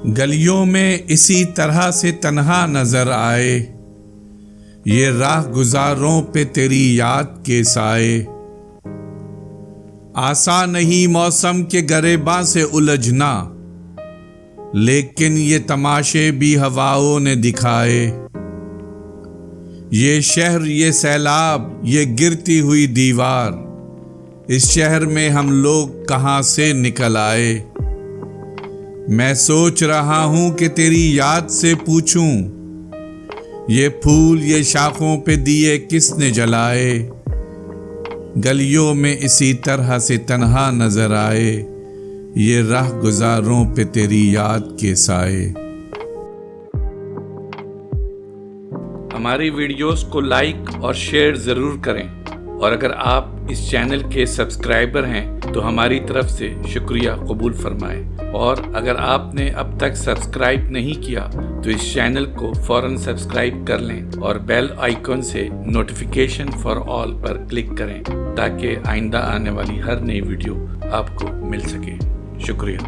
گلیوں میں اسی طرح سے تنہا نظر آئے، یہ راہ گزاروں پہ تیری یاد کے سائے۔ آسان نہیں موسم کے گریباں سے الجھنا، لیکن یہ تماشے بھی ہواؤں نے دکھائے۔ یہ شہر، یہ سیلاب، یہ گرتی ہوئی دیوار، اس شہر میں ہم لوگ کہاں سے نکل آئے۔ میں سوچ رہا ہوں کہ تیری یاد سے پوچھوں، یہ پھول، یہ شاخوں پہ دیے کس نے جلائے۔ گلیوں میں اسی طرح سے تنہا نظر آئے، یہ راہ گزاروں پہ تیری یاد کے سائے۔ ہماری ویڈیوز کو لائک اور شیئر ضرور کریں، اور اگر آپ اس چینل کے سبسکرائبر ہیں تو ہماری طرف سے شکریہ قبول فرمائیں، اور اگر آپ نے اب تک سبسکرائب نہیں کیا تو اس چینل کو فوراً سبسکرائب کر لیں اور بیل آئیکن سے notification for all per click کریں تاکہ آئندہ آنے والی ہر نئی ویڈیو آپ کو مل سکے۔ شکریہ۔